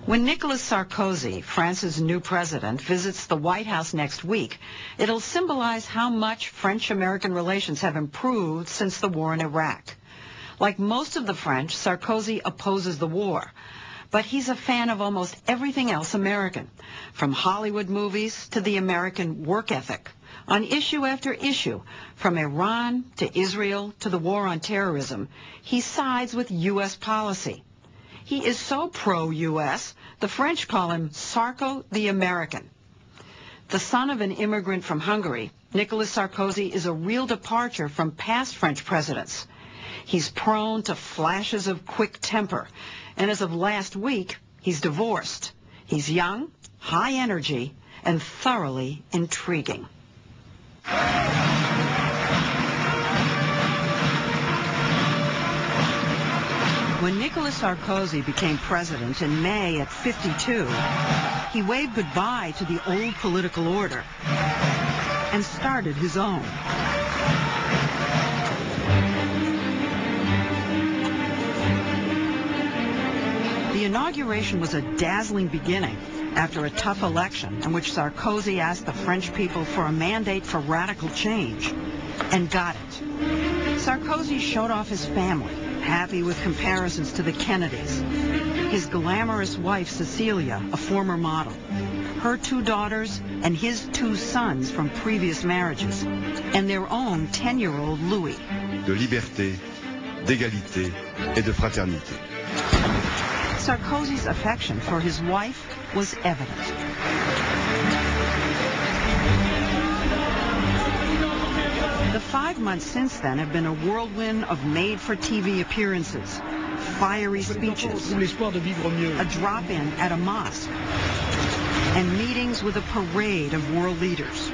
When Nicolas Sarkozy, France's new president, visits the White House next week, it'll symbolize how much French-American relations have improved since the war in Iraq. Like most of the French, Sarkozy opposes the war, but he's a fan of almost everything else American, from Hollywood movies to the American work ethic. On issue after issue, from Iran to Israel to the war on terrorism, he sides with U.S. policy. He is so pro-U.S., the French call him Sarko the American. The son of an immigrant from Hungary, Nicolas Sarkozy is a real departure from past French presidents. He's prone to flashes of quick temper, and as of last week, he's divorced. He's young, high energy, and thoroughly intriguing. When Nicolas Sarkozy became president in May at 52, he waved goodbye to the old political order and started his own. The inauguration was a dazzling beginning after a tough election in which Sarkozy asked the French people for a mandate for radical change and got it. Sarkozy showed off his family, happy with comparisons to the Kennedys. His glamorous wife, Cecilia, a former model, her 2 daughters, and his 2 sons from previous marriages, and their own 10-year-old Louis. De liberté, d'égalité, et de fraternité. Sarkozy's affection for his wife was evident. The 5 months since then have been a whirlwind of made-for-TV appearances, fiery speeches, a drop-in at a mosque, and meetings with a parade of world leaders.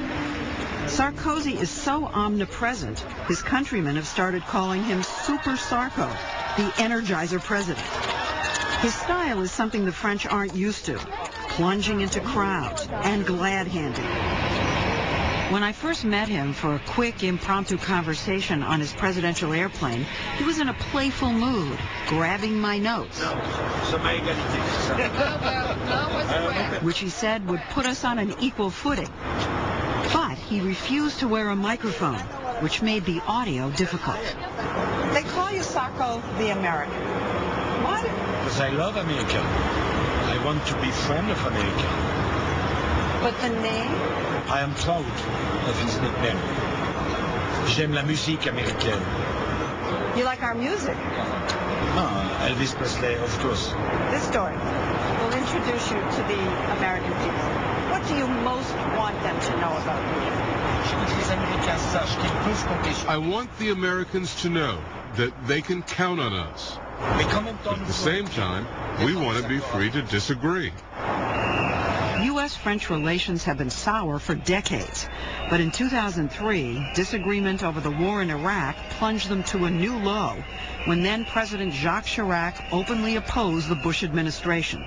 Sarkozy is so omnipresent, his countrymen have started calling him Super Sarko, the Energizer president. His style is something the French aren't used to, plunging into crowds and glad-handing. When I first met him for a quick, impromptu conversation on his presidential airplane, he was in a playful mood, grabbing my notes, which he said would put us on an equal footing. But he refused to wear a microphone, which made the audio difficult. They call you Sarko the American. Why? Because I love America. I want to be friend of America. But the name? I am proud of his nickname. J'aime la musique américaine. You like our music? Elvis Presley, of course. This story will introduce you to the American people. What do you most want them to know about you? I want the Americans to know that they can count on us. But at the same time, we want to be free to disagree. U.S.-French relations have been sour for decades, but in 2003, disagreement over the war in Iraq plunged them to a new low when then-President Jacques Chirac openly opposed the Bush administration.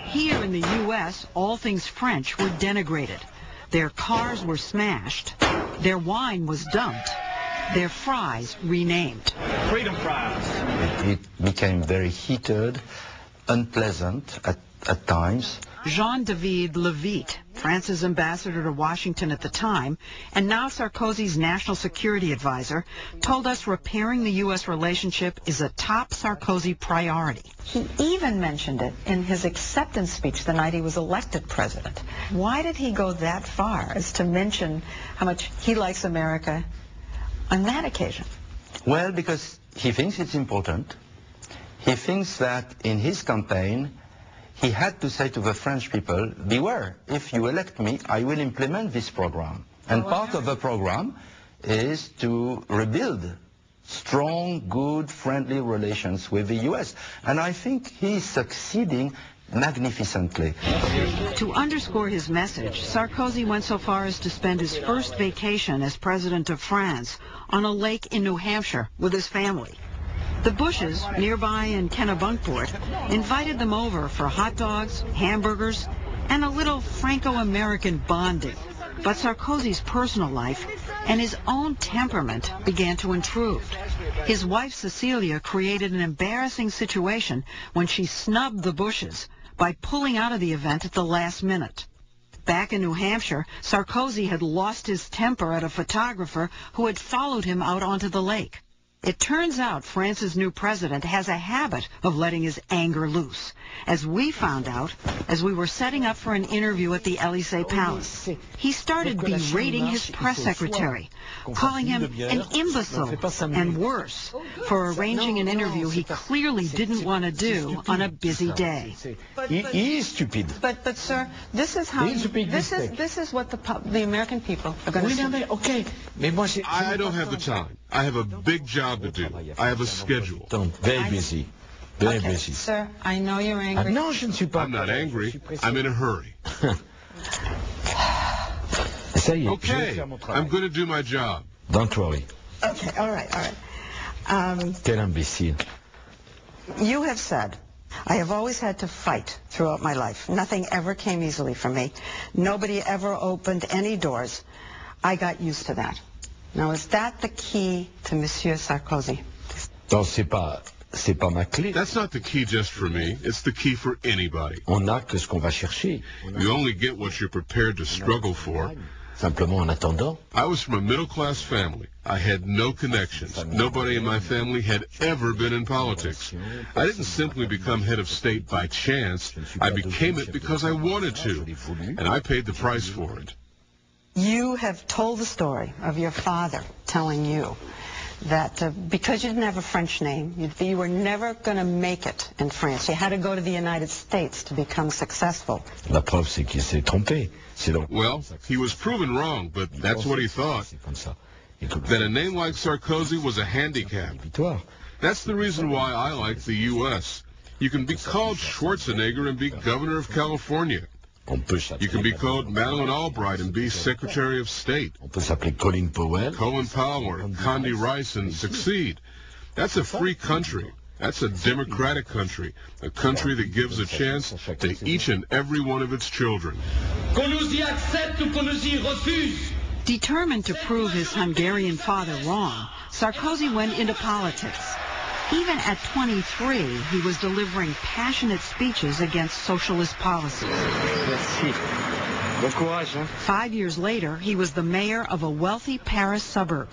Here in the U.S., all things French were denigrated. Their cars were smashed, their wine was dumped, their fries renamed. Freedom fries. It became very heated, unpleasant at times. Jean-David Levitte, France's ambassador to Washington at the time, and now Sarkozy's national security advisor, told us repairing the U.S. relationship is a top Sarkozy priority. He even mentioned it in his acceptance speech the night he was elected president. Why did he go that far as to mention how much he likes America on that occasion? Well, because he thinks it's important. He thinks that in his campaign, he had to say to the French people, beware, if you elect me, I will implement this program. And part of the program is to rebuild strong, good, friendly relations with the U.S. And I think he's succeeding magnificently. To underscore his message, Sarkozy went so far as to spend his first vacation as president of France on a lake in New Hampshire with his family. The Bushes, nearby in Kennebunkport, invited them over for hot dogs, hamburgers, and a little Franco-American bonding. But Sarkozy's personal life and his own temperament began to intrude. His wife, Cecilia, created an embarrassing situation when she snubbed the Bushes by pulling out of the event at the last minute. Back in New Hampshire, Sarkozy had lost his temper at a photographer who had followed him out onto the lake. It turns out France's new president has a habit of letting his anger loose, as we found out as we were setting up for an interview at the Élysée Palace. He started berating his press secretary, calling him an imbecile and worse for arranging an interview he clearly didn't want to do on a busy day. He is stupid. But sir, this is how this is what the American people are going to say. Okay. I don't have the time. I have a big job to do. I have a schedule. Very busy. Very Okay, busy. sir, I know you're angry. Non, je ne suis pas. I'm not angry. I'm in a hurry. Ça y est, Okay, I'm going to do my job. Don't worry. Okay, all right. Quel imbécile. You have said, I have always had to fight throughout my life. Nothing ever came easily for me. Nobody ever opened any doors. I got used to that. Now, is that the key to Monsieur Sarkozy? Non, c'est pas ma clé. That's not the key just for me. It's the key for anybody. On n'a que ce qu'on va chercher. You only get what you're prepared to struggle for. Simplement en attendant. I was from a middle-class family. I had no connections. Nobody in my family had ever been in politics. I didn't simply become head of state by chance. I became it because I wanted to, and I paid the price for it. You have told the story of your father telling you that because you didn't have a French name, you were never going to make it in France. You had to go to the United States to become successful. La preuve, c'est qu'il s'est trompé. Well, he was proven wrong, but that's what he thought. That a name like Sarkozy was a handicap. That's the reason why I like the U.S. You can be called Schwarzenegger and be governor of California. You can be called Madeleine Albright and be Secretary of State. Colin Powell, Condi Rice, and succeed. That's a free country. That's a democratic country, a country that gives a chance to each and every one of its children. Determined to prove his Hungarian father wrong, Sarkozy went into politics. Even at 23, he was delivering passionate speeches against socialist policies. Merci. Bon courage, hein? 5 years later, he was the mayor of a wealthy Paris suburb.